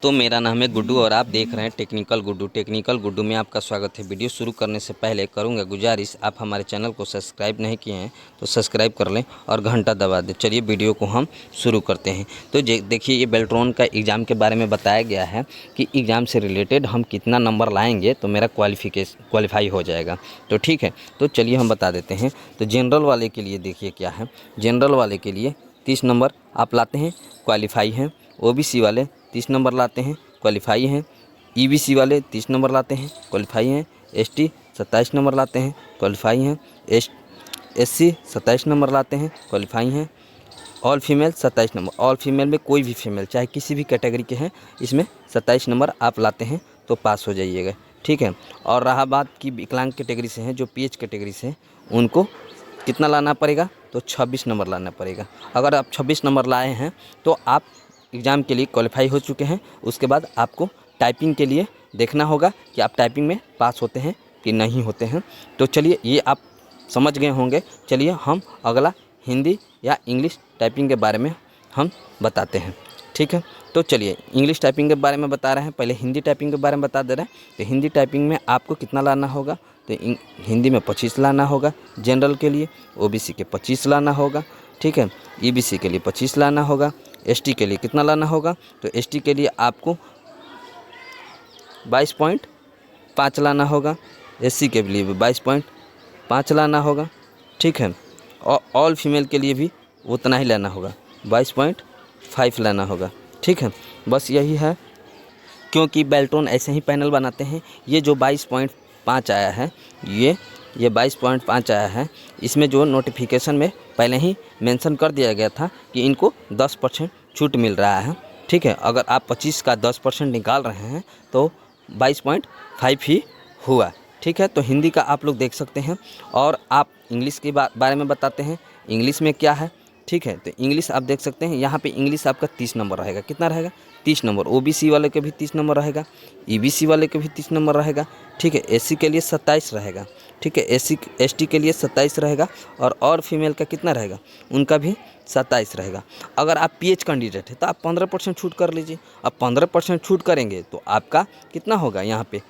दोस्तों, मेरा नाम है गुड्डू और आप देख रहे हैं टेक्निकल गुड्डू। टेक्निकल गुड्डू में आपका स्वागत है। वीडियो शुरू करने से पहले करूंगा गुजारिश, आप हमारे चैनल को सब्सक्राइब नहीं किए हैं तो सब्सक्राइब कर लें और घंटा दबा दें। चलिए वीडियो को हम शुरू करते हैं। तो देखिए, ये बेल्ट्रॉन का एग्ज़ाम के बारे में बताया गया है कि एग्ज़ाम से रिलेटेड हम कितना नंबर लाएँगे तो मेरा क्वालिफाई हो जाएगा। तो ठीक है, तो चलिए हम बता देते हैं। तो जनरल वाले के लिए देखिए क्या है। जनरल वाले के लिए 30 नंबर आप लाते हैं, क्वालिफाई हैं। ओबीसी वाले 30 नंबर लाते हैं, क्वालिफाई हैं। ईबीसी वाले 30 नंबर लाते हैं, क्वालिफाई हैं। एसटी 27 नंबर लाते हैं, क्वालिफाई हैं। एससी 27 नंबर लाते हैं, क्वालिफाई हैं। All female 27 number. All female में कोई भी फीमेल चाहे किसी भी कैटेगरी के हैं, इसमें 27 नंबर आप लाते हैं तो पास हो जाइएगा। ठीक है। और रहा बात की विकलांग कैटेगरी से हैं, जो पीएच कैटेगरी से हैं, उनको कितना लाना पड़ेगा तो 26 नंबर लाना पड़ेगा। अगर आप 26 नंबर लाए हैं तो आप एग्ज़ाम के लिए क्वालिफाई हो चुके हैं। उसके बाद आपको टाइपिंग के लिए देखना होगा कि आप टाइपिंग में पास होते हैं कि नहीं होते हैं। तो चलिए, ये आप समझ गए होंगे। चलिए हम अगला हिंदी या इंग्लिश टाइपिंग के बारे में हम बताते हैं। ठीक है, तो चलिए इंग्लिश टाइपिंग के बारे में बता रहे हैं, पहले हिंदी टाइपिंग के बारे में बता दे रहे हैं। तो हिंदी टाइपिंग में आपको कितना लाना होगा तो हिंदी में 25 लाना होगा जनरल के लिए। ओबीसी के 25 लाना होगा। ठीक है, ईबीसी के लिए 25 लाना होगा। एसटी के लिए कितना लाना होगा तो एसटी के लिए आपको 22.5 लाना होगा। एससी के लिए भी 22.5 लाना होगा। ठीक है, और ऑल फीमेल के लिए भी उतना ही लाना होगा, 22.5 लाना होगा। ठीक है, बस यही है, क्योंकि बेल्ट्रॉन ऐसे ही पैनल बनाते हैं। ये जो 22.5 आया है, ये 22.5 आया है, इसमें जो नोटिफिकेशन में पहले ही मेंशन कर दिया गया था कि इनको 10% छूट मिल रहा है। ठीक है, अगर आप 25 का 10% निकाल रहे हैं तो 22.5 ही हुआ। ठीक है, तो हिंदी का आप लोग देख सकते हैं। और आप इंग्लिश के बारे में बताते हैं, इंग्लिश में क्या है। ठीक है, तो इंग्लिश आप देख सकते हैं, यहाँ पे इंग्लिश आपका 30 नंबर रहेगा। कितना रहेगा 30 नंबर। ओबीसी वाले के भी 30 नंबर रहेगा, ईबीसी वाले के भी 30 नंबर रहेगा। ठीक है, एससी के लिए 27 रहेगा। ठीक है, एसटी के लिए 27 रहेगा। और फीमेल का कितना रहेगा, उनका भी 27 रहेगा। अगर आप पीएच कैंडिडेट है तो आप 15% छूट कर लीजिए। अब 15% छूट करेंगे तो आपका कितना होगा यहाँ पे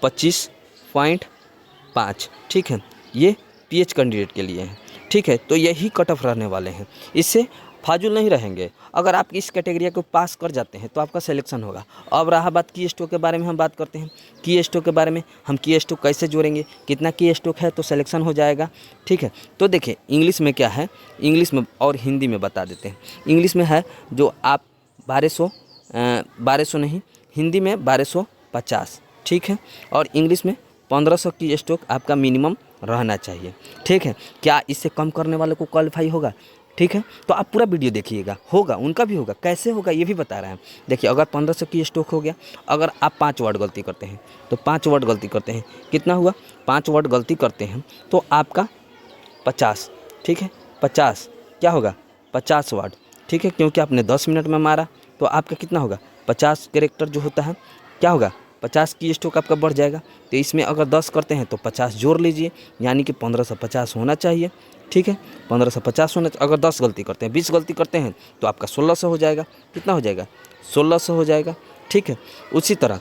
25.5। ठीक है, ये पीएच कैंडिडेट के लिए है। ठीक है, तो यही कट ऑफ रहने वाले हैं, इससे फाजुल नहीं रहेंगे। अगर आप इस कैटेगरी को पास कर जाते हैं तो आपका सिलेक्शन होगा। अब रहा बात की स्टॉक के बारे में, हम बात करते हैं की स्टॉक के बारे में। हम की स्टॉक कैसे जोड़ेंगे, कितना की स्टॉक है तो सिलेक्शन हो जाएगा। ठीक है, तो देखिए इंग्लिश में क्या है, इंग्लिश में और हिंदी में बता देते हैं। इंग्लिश में है जो आप 1200 नहीं, हिंदी में 1250। ठीक है, और इंग्लिश में 1500 की स्टॉक आपका मिनिमम रहना चाहिए। ठीक है, क्या इससे कम करने वाले को क्वालिफाई होगा। ठीक है, तो आप पूरा वीडियो देखिएगा, होगा, उनका भी होगा। कैसे होगा ये भी बता रहे हैं। देखिए, अगर 1500 की स्टॉक हो गया, अगर आप 5 वर्ड गलती करते हैं तो 5 वर्ड गलती करते हैं, कितना हुआ 5 वर्ड गलती करते हैं तो आपका 50। ठीक है, 50 क्या होगा 50 वर्ड। ठीक है, क्योंकि आपने 10 मिनट में मारा तो आपका कितना होगा 50 कैरेक्टर जो होता है, क्या होगा 50 की स्टॉक आपका बढ़ जाएगा। तो इसमें अगर 10 करते हैं तो 50 जोड़ लीजिए, यानी कि 1550 होना चाहिए। ठीक है, 1550 होना। अगर 10 गलती करते हैं, 20 गलती करते हैं तो आपका 1600 हो जाएगा। कितना हो जाएगा 1600 हो जाएगा। ठीक है, उसी तरह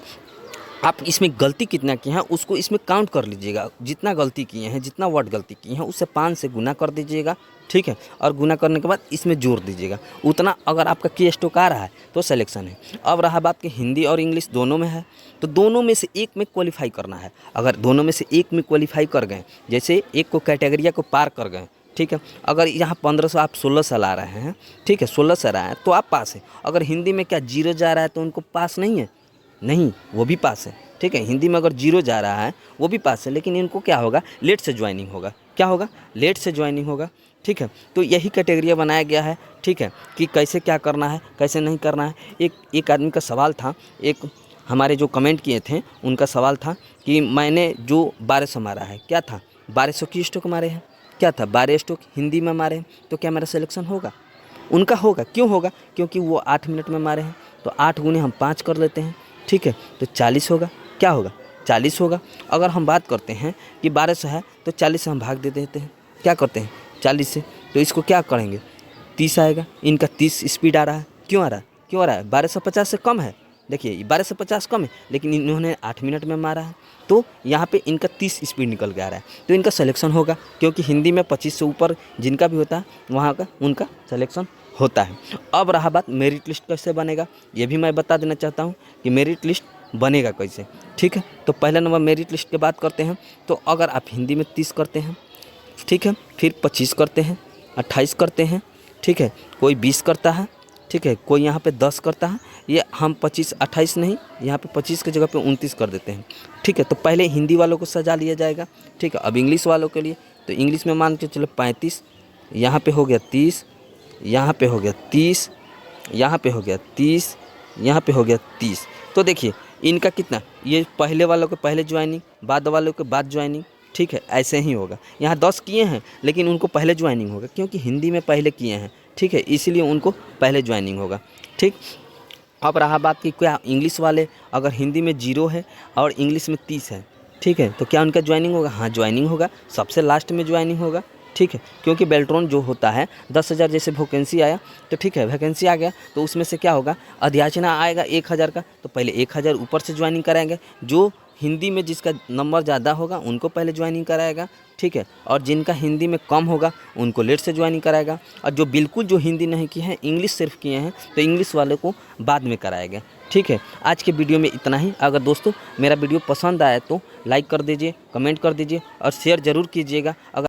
आप इसमें गलती कितना किए हैं उसको इसमें काउंट कर लीजिएगा। जितना गलती किए हैं, जितना वर्ड गलती किए हैं, उससे 5 से गुना कर दीजिएगा। ठीक है, और गुना करने के बाद इसमें जोड़ दीजिएगा उतना। अगर आपका की स्टॉक आ रहा है तो सिलेक्शन है। अब रहा बात कि हिंदी और इंग्लिश दोनों में है, तो दोनों में से एक में क्वालिफाई करना है। अगर दोनों में से एक में क्वालिफाई कर गए, जैसे एक को कैटेगरिया को पार कर गए। ठीक है, अगर यहाँ 1500 आप 1600 ला रहे हैं, ठीक है 1600 रहा है तो आप पास है। अगर हिंदी में क्या 0 जा रहा है तो उनको पास नहीं है, नहीं, वो भी पास है। ठीक है, हिंदी में अगर 0 जा रहा है वो भी पास है, लेकिन इनको क्या होगा लेट से ज्वाइनिंग होगा। क्या होगा लेट से ज्वाइनिंग होगा। ठीक है, तो यही कैटेगरिया बनाया गया है। ठीक है, कि कैसे क्या करना है, कैसे नहीं करना है। एक आदमी का सवाल था, एक हमारे जो कमेंट किए थे उनका सवाल था कि मैंने जो 1200 मारा है, क्या था 1200 की स्टॉक मारे हैं, क्या था 12 स्टॉक हिंदी में मारे हैं, तो क्या मेरा सिलेक्शन होगा। उनका होगा। क्यों होगा, क्योंकि वो 8 मिनट में मारे हैं। तो 8 गुने हम 5 कर लेते हैं। ठीक है, तो 40 होगा। क्या होगा 40 होगा। अगर हम बात करते हैं कि 1200 है तो 40 से हम भाग दे देते हैं। क्या करते हैं 40 से, तो इसको क्या करेंगे 30 आएगा। इनका 30 स्पीड आ रहा है। क्यों आ रहा है, 1250 से कम है, देखिए 1250 कम है, लेकिन इन्होंने 8 मिनट में मारा है, तो यहाँ पे इनका 30 स्पीड निकल के आ रहा है, तो इनका सिलेक्शन होगा, क्योंकि हिंदी में 25 से ऊपर जिनका भी होता है वहाँ का उनका सिलेक्शन होता है। अब रहा बात मेरिट लिस्ट कैसे बनेगा, ये भी मैं बता देना चाहता हूँ कि मेरिट लिस्ट बनेगा कैसे। ठीक है, तो पहला नंबर मेरिट लिस्ट की बात करते हैं। तो अगर आप हिंदी में 30 करते हैं, ठीक है, फिर 25 करते हैं, 28 करते हैं, ठीक है, कोई 20 करता है, ठीक है, कोई यहाँ पे 10 करता है, ये हम 25 28 नहीं, यहाँ पे 25 की जगह पे 29 कर देते हैं। ठीक है, तो पहले हिंदी वालों को सजा लिया जाएगा। ठीक है, अब इंग्लिश वालों के लिए, तो इंग्लिश में मान के चलो 35, यहाँ पे हो गया 30, यहाँ पे हो गया 30, यहाँ पे हो गया 30, यहाँ पे हो गया 30। तो देखिए इनका कितना, ये पहले वालों के पहले ज्वाइनिंग, बाद वालों के बाद ज्वाइनिंग। ठीक है, ऐसे ही होगा। यहाँ 10 किए हैं लेकिन उनको पहले ज्वाइनिंग होगा, क्योंकि हिंदी में पहले किए हैं। ठीक है, इसीलिए उनको पहले ज्वाइनिंग होगा। ठीक, अब रहा बात कि क्या इंग्लिश वाले अगर हिंदी में 0 है और इंग्लिश में 30 है, ठीक है, तो क्या उनका ज्वाइनिंग होगा? हाँ, ज्वाइनिंग होगा, सबसे लास्ट में ज्वाइनिंग होगा। ठीक है, क्योंकि बेल्ट्रॉन जो होता है 10,000 जैसे वैकेंसी आया, तो ठीक है वैकेंसी आ गया, तो उसमें से क्या होगा, अध्याचना आएगा 1,000 का, तो पहले 1,000 ऊपर से ज्वाइनिंग कराएंगे। जो हिंदी में जिसका नंबर ज़्यादा होगा उनको पहले ज्वाइनिंग कराएगा। ठीक है, और जिनका हिंदी में कम होगा उनको लेट से ज्वाइनिंग कराएगा, और जो बिल्कुल जो हिंदी नहीं किए हैं, इंग्लिश सिर्फ किए हैं, तो इंग्लिश वाले को बाद में कराएगा। ठीक है, आज के वीडियो में इतना ही। अगर दोस्तों मेरा वीडियो पसंद आया तो लाइक कर दीजिए, कमेंट कर दीजिए और शेयर ज़रूर कीजिएगा। अगर